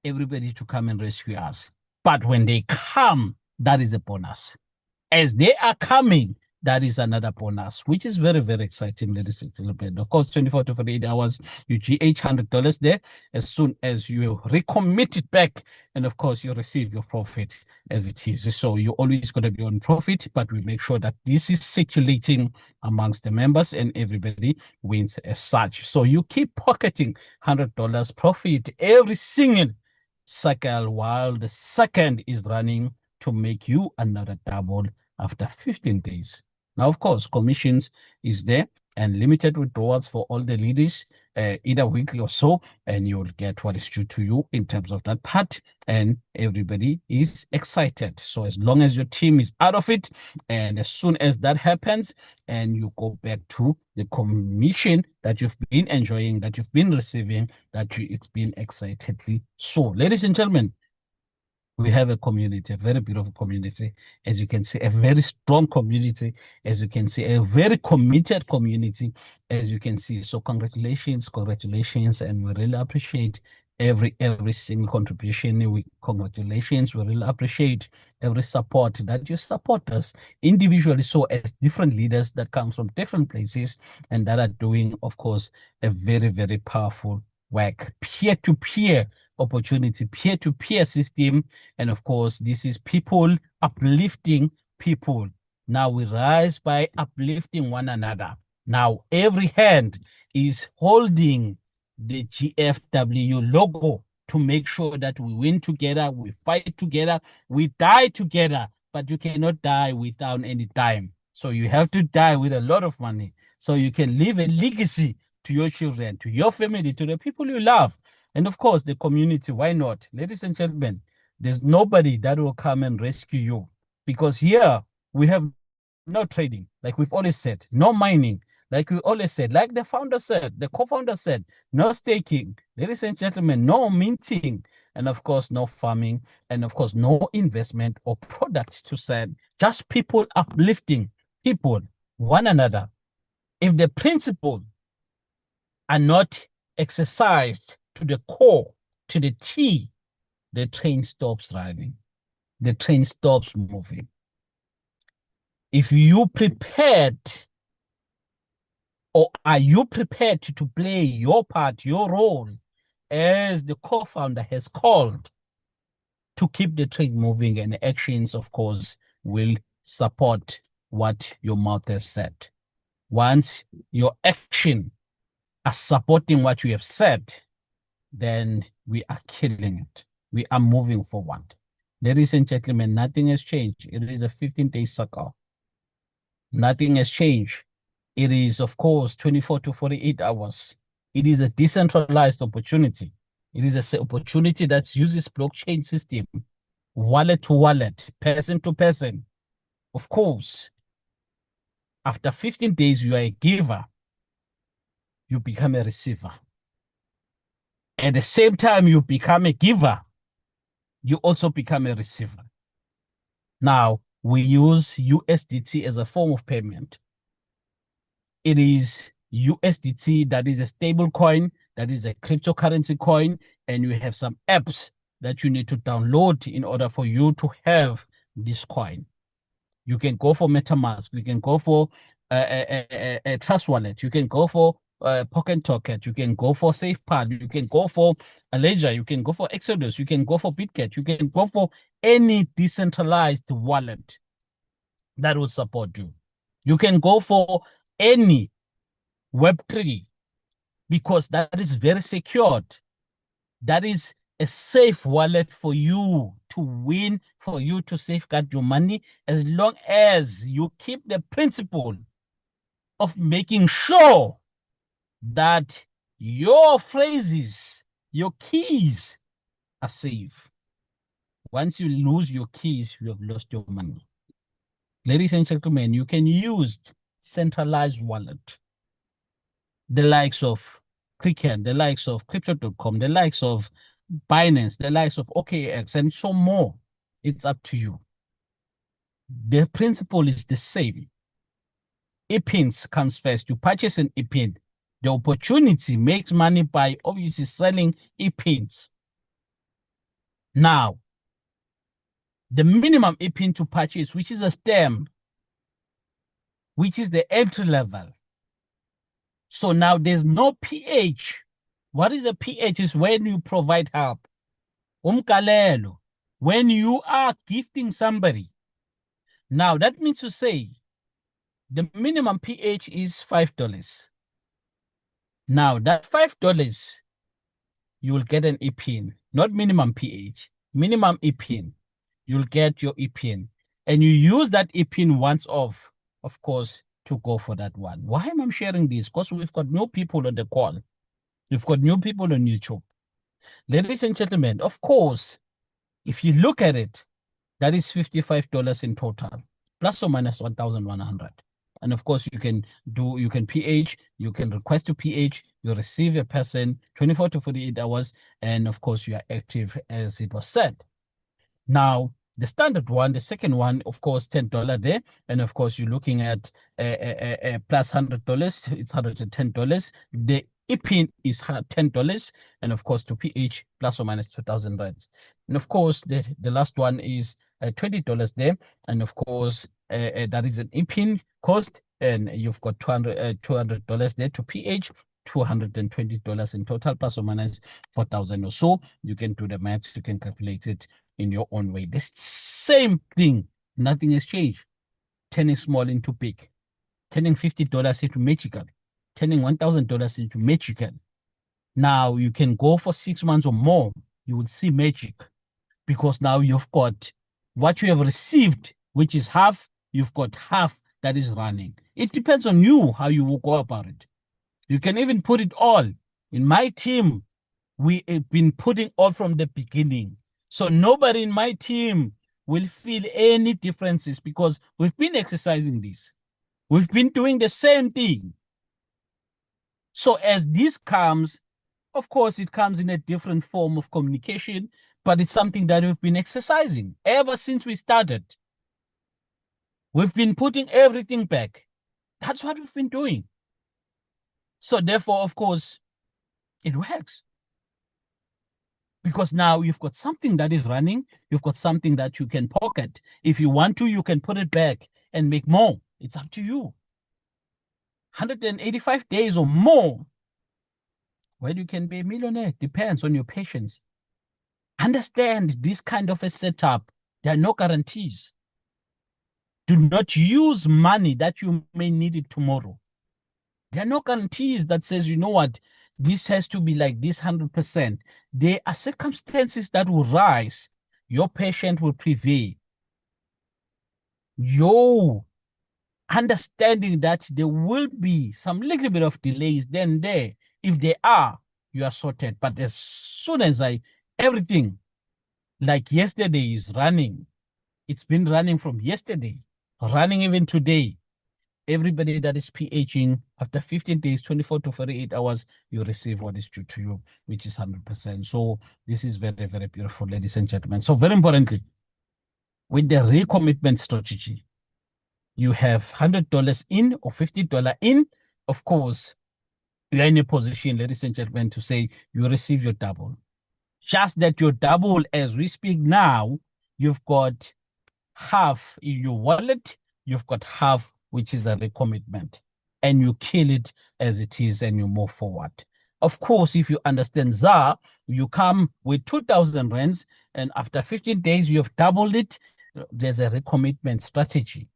everybody to come and rescue us. But when they come, that is a bonus. As they are coming, that is another bonus, which is very, very exciting, ladies and gentlemen. Of course, 24 to 48 hours, you GH $100 there. As soon as you recommit it back, and of course, you receive your profit as it is. So you're always going to be on profit, but we make sure that this is circulating amongst the members and everybody wins as such. So you keep pocketing $100 profit every single cycle while the second is running to make you another double after 15 days. Now, of course, commissions is there and limited withdrawals for all the leaders, either weekly or so, and you'll get what is due to you in terms of that part, and everybody is excited. So as long as your team is out of it, and as soon as that happens, and you go back to the commission that you've been enjoying, that you've been receiving, it's been excitedly so. Ladies and gentlemen, we have a community, a very beautiful community, as you can see, a very strong community, as you can see, a very committed community, as you can see. So congratulations, and we really appreciate every single contribution. Congratulations, we really appreciate every support that you support us individually, so as different leaders that come from different places and that are doing, of course, a very, very powerful work, peer-to-peer opportunity, peer-to-peer system. And of course, this is people uplifting people. Now we rise by uplifting one another. Now every hand is holding the GFW logo to make sure that we win together, we fight together, we die together, but you cannot die without any time. So you have to die with a lot of money so you can leave a legacy to your children, to your family, to the people you love, and of course, the community. Why not? Ladies and gentlemen, there's nobody that will come and rescue you, because here we have no trading, like we've always said, no mining, like we always said, like the founder said, the co-founder said, no staking, ladies and gentlemen, no minting, and of course, no farming, and of course, no investment or product to sell, just people uplifting people, one another. If the principle are not exercised to the core, to the T, the train stops running. The train stops moving. If you prepared, or are you prepared to play your part, your role, as the co-founder has called, to keep the train moving, and actions, of course, will support what your mouth has said. Once your action are supporting what you have said, then we are killing it. We are moving forward. Ladies and gentlemen, nothing has changed. It is a 15-day cycle. Nothing has changed. It is, of course, 24 to 48 hours. It is a decentralized opportunity. It is an opportunity that uses blockchain system, wallet to wallet, person to person. Of course, after 15 days, you are a giver. You become a receiver. At the same time, you become a giver, you also become a receiver. Now, we use USDT as a form of payment. It is USDT that is a stable coin, that is a cryptocurrency coin, and you have some apps that you need to download in order for you to have this coin. You can go for MetaMask, you can go for a Trust Wallet, you can go for Pocket Token, you can go for SafePad, you can go for Ledger, you can go for Exodus, you can go for Bitget, you can go for any decentralized wallet that will support you. You can go for any Web3, because that is very secured. That is a safe wallet for you to win, for you to safeguard your money, as long as you keep the principle of making sure that your phrases, your keys are safe. Once you lose your keys, you have lost your money. Ladies and gentlemen, you can use centralized wallet, the likes of Cricket, the likes of Crypto.com, the likes of Binance, the likes of OKX, and so more. It's up to you. The principle is the same. E-pins comes first. You purchase an e-pin. The opportunity makes money by obviously selling e-pins. Now, the minimum e-pin to purchase, which is a stem, which is the entry level. So now there's no pH. What is a pH? Is when you provide help. Umkalelo, when you are gifting somebody. Now that means to say the minimum pH is $5. Now that $5, you will get an e-pin, not minimum pH, minimum e-pin. You'll get your e-pin, and you use that e-pin once off, of course, to go for that one. Why am I sharing this? Because we've got new people on the call. We've got new people on YouTube. Ladies and gentlemen, of course, if you look at it, that is $55 in total, plus or minus 1,100. And of course, you can PH, you can request to PH, you receive a person 24 to 48 hours, and of course, you are active as it was said. Now, the standard one, the second one, of course, $10 there. And of course, you're looking at plus $100, it's $110. The e-pin is $10. And of course, to PH, plus or minus 2,000 rands. And of course, the last one is $20 there. And of course, that is an e-pin cost. And you've got $200 there to PH. $220 in total, plus or minus 4,000 or so. You can do the maths, you can calculate it in your own way. The same thing, nothing has changed. Turning small into big, turning $50 into magical, turning $1,000 into magical. Now you can go for 6 months or more, you will see magic, because now you've got what you have received, which is half, you've got half that is running. It depends on you how you will go about it. You can even put it all. In my team, we have been putting all from the beginning. So nobody in my team will feel any differences because we've been exercising this. We've been doing the same thing. So as this comes, of course, it comes in a different form of communication, but it's something that we've been exercising ever since we started. We've been putting everything back. That's what we've been doing. So therefore, of course, it works. Because now you've got something that is running, you've got something that you can pocket. If you want to, you can put it back and make more. It's up to you. 185 days or more, well, you can be a millionaire. Depends on your patience. Understand this kind of a setup. There are no guarantees. Do not use money that you may need it tomorrow. There are no guarantees that says, you know what, this has to be like this 100%. There are circumstances that will rise. Your patient will prevail. Your understanding that there will be some little bit of delays then there. If there are, you are sorted. But as soon as everything like yesterday is running, it's been running from yesterday, running even today. Everybody that is PHing after 15 days, 24 to 48 hours, you receive what is due to you, which is 100%. So this is very, very beautiful, ladies and gentlemen. So very importantly, with the recommitment strategy, you have $100 in or $50 in. Of course, you're in a position, ladies and gentlemen, to say you receive your double. Just that your double, as we speak now, you've got half in your wallet, you've got half, which is a recommitment, and you kill it as it is and you move forward. Of course, if you understand ZAR, you come with 2,000 rands, and after 15 days, you have doubled it. There's a recommitment strategy.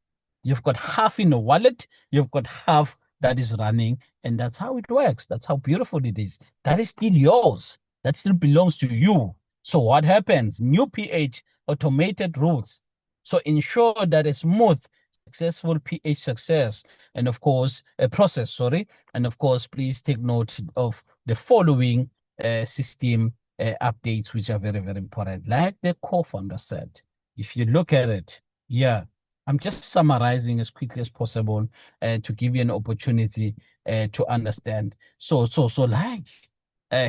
You've got half in the wallet, you've got half that is running, and that's how it works. That's how beautiful it is. That is still yours. That still belongs to you. So what happens? New PH, automated rules. So ensure that a smooth, successful PH success, and of course, a process, sorry. And of course, please take note of the following system updates, which are very, very important. Like the co-founder said, if you look at it, yeah, I'm just summarizing as quickly as possible to give you an opportunity to understand. So like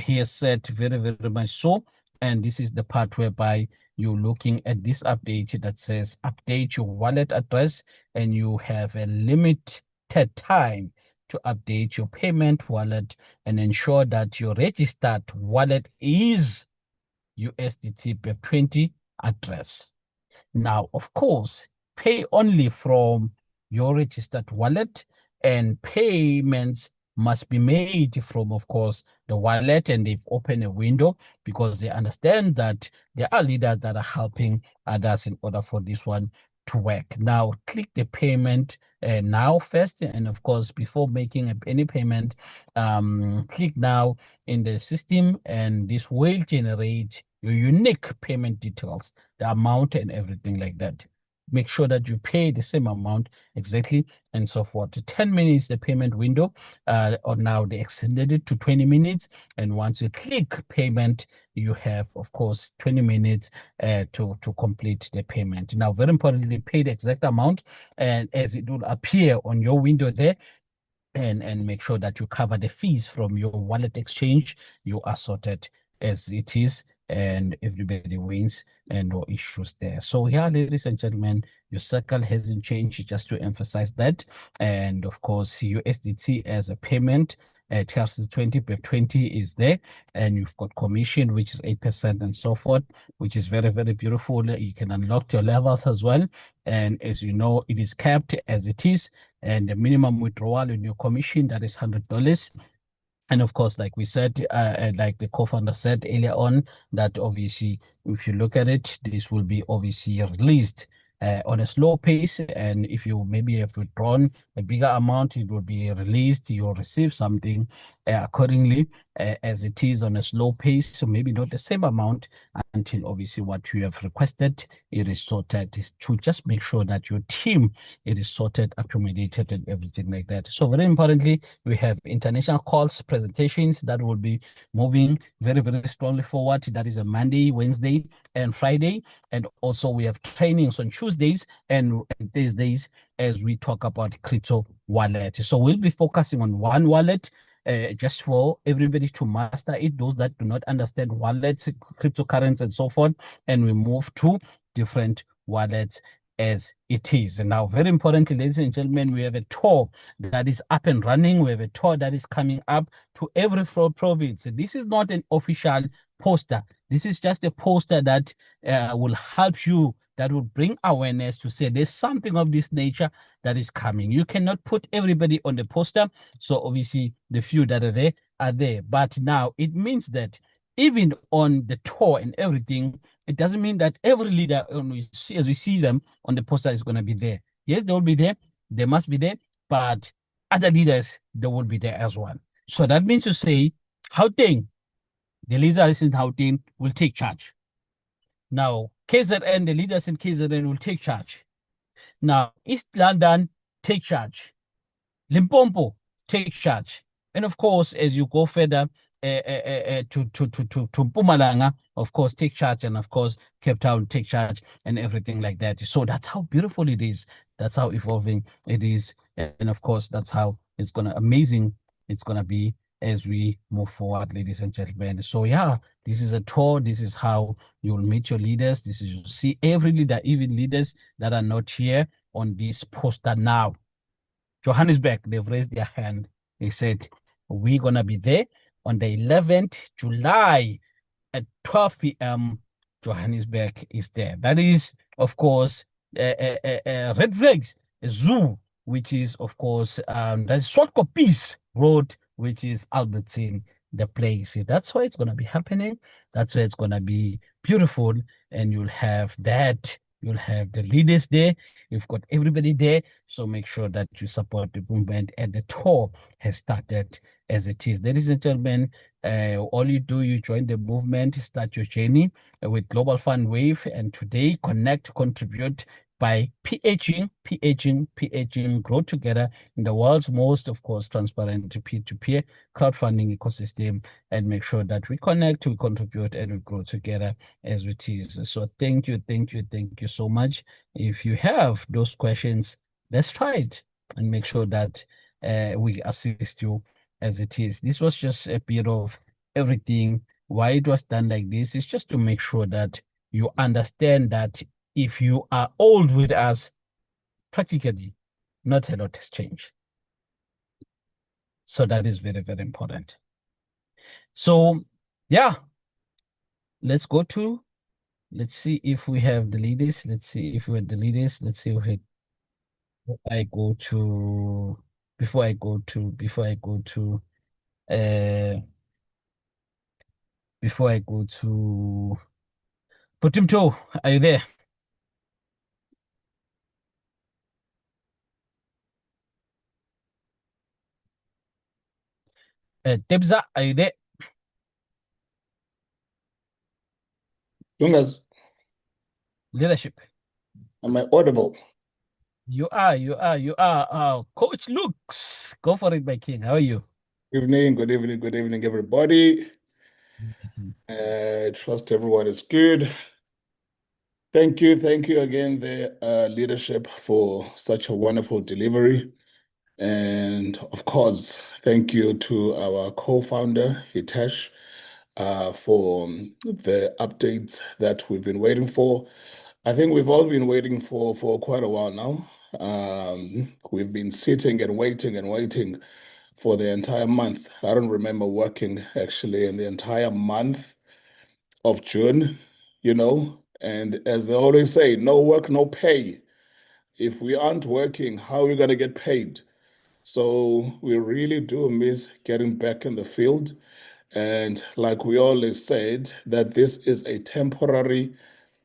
he has said very, very much so. And this is the part whereby you're looking at this update that says update your wallet address, and you have a limited time to update your payment wallet and ensure that your registered wallet is USDT BEP20 address. Now, of course, pay only from your registered wallet, and payments must be made from, of course, the wallet, and they've opened a window because they understand that there are leaders that are helping others in order for this one to work. Now, click the payment now first, and of course, before making any payment, click now in the system, and this will generate your unique payment details, the amount and everything like that. Make sure that you pay the same amount exactly and so forth. 10 minutes, the payment window, or now they extended it to 20 minutes. And once you click payment, you have, of course, 20 minutes to complete the payment. Now, very importantly, pay the exact amount, and as it will appear on your window there, and make sure that you cover the fees from your wallet exchange. You are sorted as it is, and everybody wins, and no issues there. So yeah, ladies and gentlemen, your circle hasn't changed, just to emphasize that. And of course, USDT as a payment at TRC20 BEP20 is there, and you've got commission, which is 8% and so forth, which is very, very beautiful. You can unlock your levels as well, and as you know, it is capped as it is, and the minimum withdrawal in your commission, that is $100. And of course, like we said, like the co-founder said earlier on, that obviously, if you look at it, this will be obviously released on a slow pace. And if you maybe have withdrawn a bigger amount, it will be released. You'll receive something accordingly. as it is on a slow pace, so maybe not the same amount until obviously what you have requested it is sorted, to just make sure that your team it is sorted, accommodated, and everything like that. So very importantly, we have international calls, presentations that will be moving very, very strongly forward. That is a Monday, Wednesday, and Friday. And also we have trainings on Tuesdays and Thursdays as we talk about crypto wallet. So we'll be focusing on one wallet just for everybody to master it, those that do not understand wallets, cryptocurrencies, and so forth. And we move to different wallets as it is. And now, very importantly, ladies and gentlemen, we have a tour that is up and running. We have a tour that is coming up to every province. This is not an official poster. This is just a poster that will help you, that will bring awareness to say there's something of this nature that is coming. You cannot put everybody on the poster. So obviously the few that are there are there. But now it means that even on the tour and everything, it doesn't mean that every leader, as we see them on the poster, is going to be there. Yes, they will be there. They must be there. But other leaders, they will be there as well. So that means to say, Gauteng, the leaders in Gauteng will take charge. Now, KZN, the leaders in KZN will take charge. Now, East London, take charge. Limpopo, take charge. And of course, as you go further to Mpumalanga, of course, take charge. And of course, Cape Town, take charge and everything like that. So that's how beautiful it is. That's how evolving it is. And of course, that's how it's going to amazing it's going to be as we move forward, ladies and gentlemen. So yeah, this is a tour. This is how you'll meet your leaders. This is, you see every leader, even leaders that are not here on this poster now. Johannesburg, they've raised their hand. They said, we're going to be there on the 11th July at 12 p.m. Johannesburg is there. That is, of course, Red Flags Zoo, which is, of course, that's Swatco Peace Road, which is Albertine, the place. That's why it's going to be happening. That's why it's going to be beautiful. And you'll have that. You'll have the leaders there. You've got everybody there. So make sure that you support the movement. And the tour has started as it is. Ladies and gentlemen, all you do, you join the movement, start your journey with Global Fund Wave. And today, connect, contribute by PHing, grow together in the world's most, of course, transparent peer-to-peer crowdfunding ecosystem, and make sure that we connect, we contribute, and we grow together as it is. So thank you so much. If you have those questions, let's try it and make sure that we assist you as it is. This was just a bit of everything. Why it was done like this is just to make sure that you understand that if you are old with us, practically not a lot has changed. So that is very, very important. So yeah, let's see if we have the leaders. Let's see if we have the leaders. Let's see if we, I go to, before I go to, before I go to Putimto, are you there? Debza, are you there? Lungas, Leadership. am I audible? You are. Coach Lukes, go for it, my king. How are you? Good evening, everybody. Trust everyone is good. Thank you again, the leadership, for such a wonderful delivery. And of course, thank you to our co-founder, Hitesh, for the updates that we've been waiting for. I think we've all been waiting for quite a while now. We've been sitting and waiting for the entire month. I don't remember working actually in the entire month of June, and as they always say, no work, no pay. If we aren't working, how are we going to get paid? So we really do miss getting back in the field. And like we always said, that this is a temporary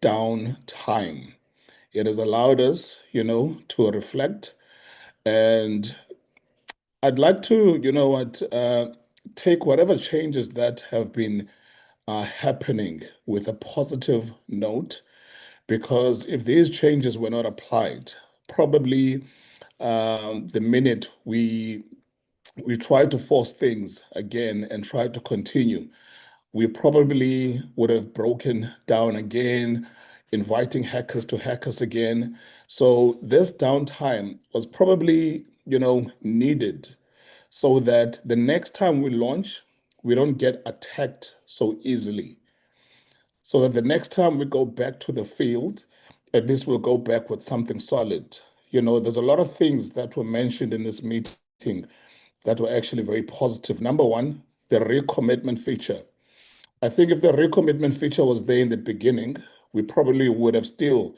downtime. It has allowed us, to reflect. And I'd like to, take whatever changes that have been happening with a positive note, because if these changes were not applied, probably the minute we try to force things again and try to continue, we probably would have broken down again, inviting hackers to hack us again. So this downtime was probably, needed so that the next time we launch, we don't get attacked so easily. So that the next time we go back to the field, at least we'll go back with something solid. There's a lot of things that were mentioned in this meeting that were actually very positive. Number one, the recommitment feature. I think if the recommitment feature was there in the beginning, we probably would have still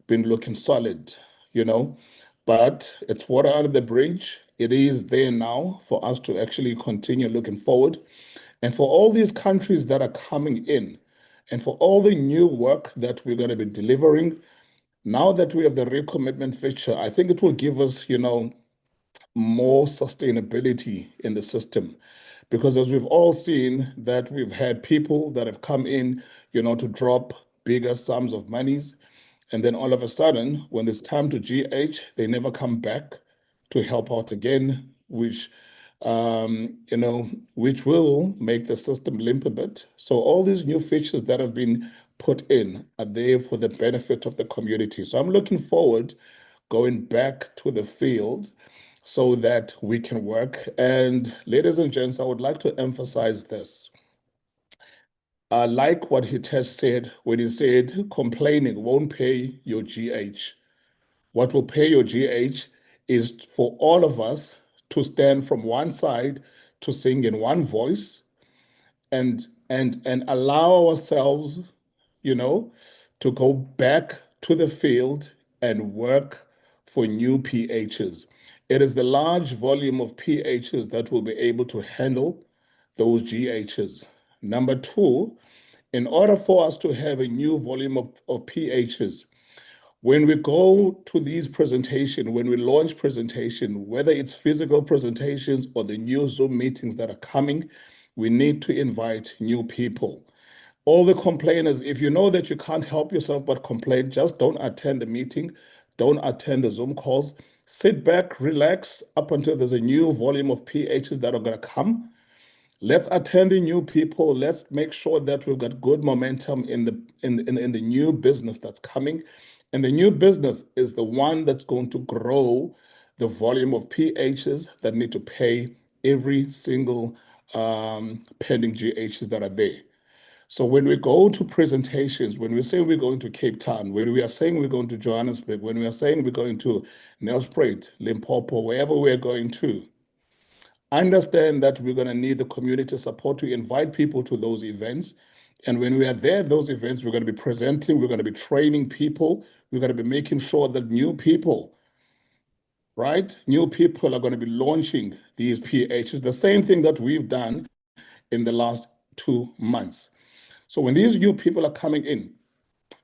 been looking solid, you know. But it's water under the bridge. It is there now for us to actually continue looking forward. And for all these countries that are coming in, and for all the new work that we're going to be delivering, now that we have the recommitment feature, I think it will give us, more sustainability in the system. Because as we've all seen, that we've had people that have come in, to drop bigger sums of monies. And then all of a sudden, when it's time to GH, they never come back to help out again, which will make the system limp a bit. So all these new features that have been put in are there for the benefit of the community. So I'm looking forward going back to the field so that we can work. And ladies and gents, I would like to emphasize this. I like what Hitesh said when he said complaining won't pay your GH. What will pay your GH is for all of us to stand from one side to sing in one voice and allow ourselves, to go back to the field and work for new PHs. It is the large volume of PHs that will be able to handle those GHs. Number two, in order for us to have a new volume of PHs, when we go to these presentations, when we launch presentation, whether it's physical presentations or the new Zoom meetings that are coming, we need to invite new people. All the complainers, if you know that you can't help yourself but complain, just don't attend the meeting, don't attend the Zoom calls. Sit back, relax up until there's a new volume of PHs that are going to come. Let's attend the new people. Let's make sure that we've got good momentum in the new business that's coming. And the new business is the one that's going to grow the volume of PHs that need to pay every single pending GHs that are there. So when we go to presentations, when we say we're going to Cape Town, when we are saying we're going to Johannesburg, when we are saying we're going to Nelspruit, Limpopo, wherever we're going to, understand that we're going to need the community support to invite people to those events. And when we are there at those events, we're going to be presenting, we're going to be training people, we're going to be making sure that new people, right? New people are going to be launching these PHs, the same thing that we've done in the last 2 months. So when these new people are coming in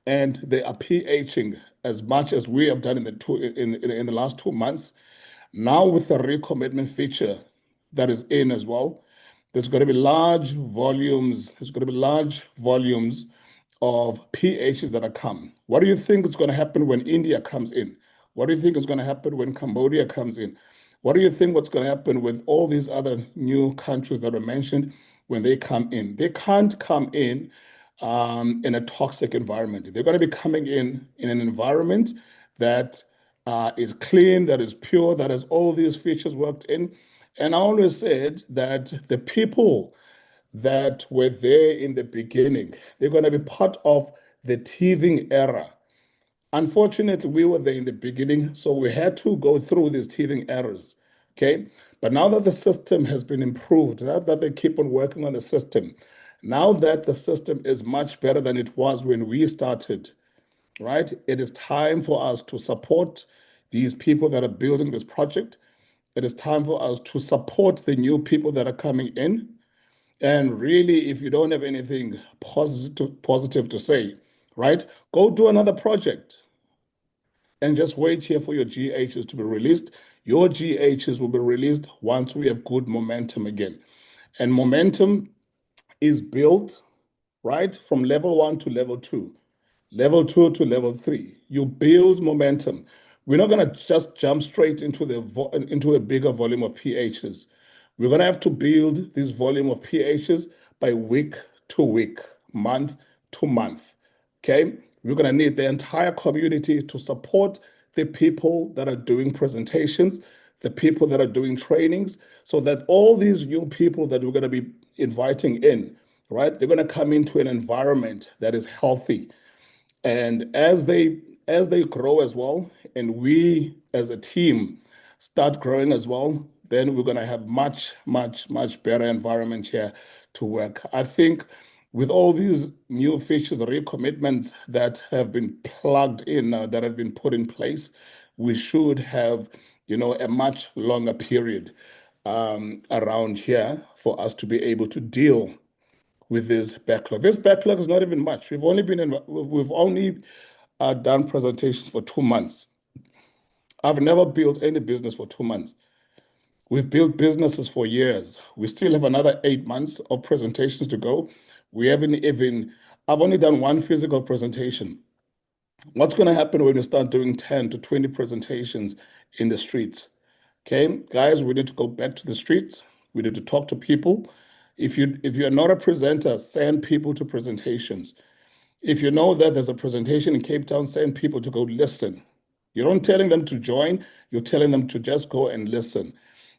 and they are PHing as much as we have done in the last 2 months, now with the recommitment feature that is in as well, there's going to be large volumes. There's going to be large volumes of PHs that are come. What do you think is going to happen when India comes in? What do you think is going to happen when Cambodia comes in? What do you think what's going to happen with all these other new countries that are mentioned when they come in? They can't come in a toxic environment. They're going to be coming in an environment that is clean, that is pure, that has all these features worked in. And I always said that the people that were there in the beginning, they're going to be part of the teething era. Unfortunately, we were there in the beginning, so we had to go through these teething errors. Okay. But now that the system has been improved, now that they keep on working on the system, now that the system is much better than it was when we started, right? It is time for us to support these people that are building this project. It is time for us to support the new people that are coming in. And really, if you don't have anything positive to say, right, go do another project and just wait here for your GHs to be released. Your GHs will be released once we have good momentum again. And momentum is built, right, from level 1 to level 2, level 2 to level 3. You build momentum. We're not going to just jump straight into into a bigger volume of PHs. We're going to have to build this volume of PHs by week to week, month to month. Okay? We're going to need the entire community to support the people that are doing presentations, the people that are doing trainings, so that all these new people that we're going to be inviting in, right, they're going to come into an environment that is healthy. And as they grow as well, and we as a team start growing as well, then we're going to have much, much, much better environment here to work. I think with all these new features, recommitments that have been plugged in, that have been put in place, we should have, a much longer period around here for us to be able to deal with this backlog. This backlog is not even much. We've only done presentations for 2 months. I've never built any business for 2 months. We've built businesses for years. We still have another 8 months of presentations to go. I've only done one physical presentation. What's going to happen when we start doing 10 to 20 presentations in the streets? Okay, guys, we need to go back to the streets. We need to talk to people. If you're not a presenter, send people to presentations. If you know that there's a presentation in Cape Town, send people to go listen. You're not telling them to join, you're telling them to just go and listen.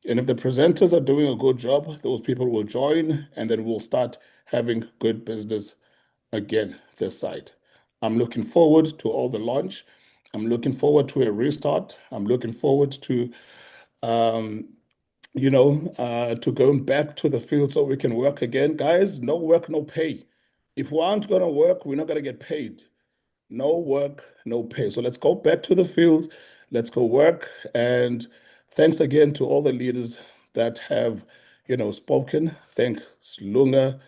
And if the presenters are doing a good job, those people will join, and then we'll start having good business again this side. I'm looking forward to all the launch. I'm looking forward to a restart. I'm looking forward to to going back to the field so we can work again. Guys, no work, no pay. If we aren't going to work, we're not going to get paid. No work, no pay. So let's go back to the field. Let's go work. And thanks again to all the leaders that have, spoken. Thanks, Lunga,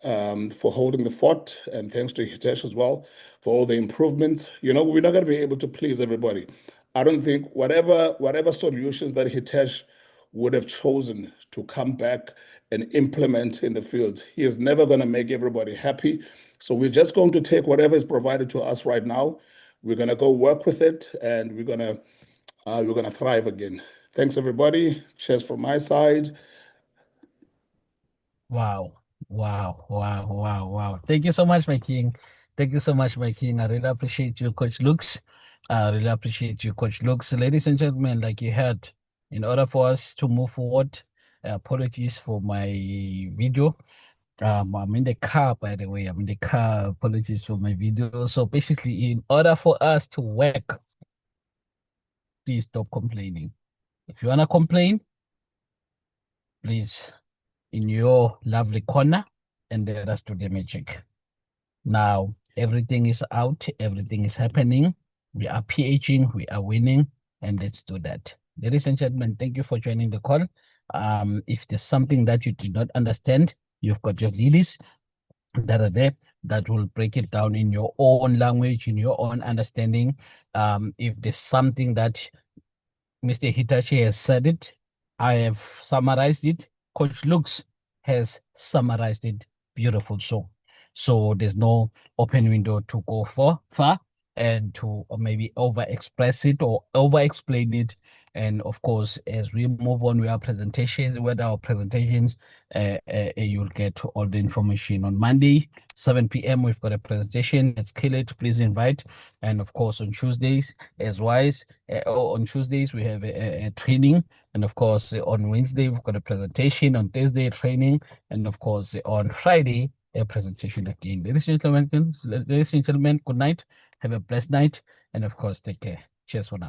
for holding the fort, and thanks to Hitesh as well for all the improvements. We're not going to be able to please everybody. I don't think whatever solutions that Hitesh would have chosen to come back and implement in the field, he is never going to make everybody happy. So we're just going to take whatever is provided to us right now. We're going to go work with it, and we're gonna thrive again. Thanks, everybody. Cheers from my side. Wow. Wow. Wow. Wow. Wow. Thank you so much, my king. Thank you so much, my king. I really appreciate you, Coach Lux. I really appreciate you, Coach Lux. Ladies and gentlemen, like you heard, in order for us to move forward, apologies for my video. I'm in the car, by the way. I'm in the car. Apologies for my video. So basically, in order for us to work, please stop complaining. If you wanna complain, please, in your lovely corner, and let us do the magic. Now, everything is out, everything is happening. We are PHing, we are winning, and let's do that. Ladies and gentlemen, thank you for joining the call. If there's something that you did not understand, you've got your leaders that are there that will break it down in your own language, in your own understanding. If there's something that Mr. Hitachi has said it, I have summarized it. Coach Lux has summarized it. Beautiful. So there's no open window to go far and to maybe over express it or over explain it. And of course, as we move on with our presentations, you'll get all the information on Monday, 7 p.m. We've got a presentation. Let's kill it. Please invite. And of course, on Tuesdays, on Tuesdays, we have a training. And of course, on Wednesday, we've got a presentation. On Thursday, training. And of course, on Friday, a presentation again. Ladies and gentlemen, good night. Have a blessed night. And of course, take care. Cheers for now.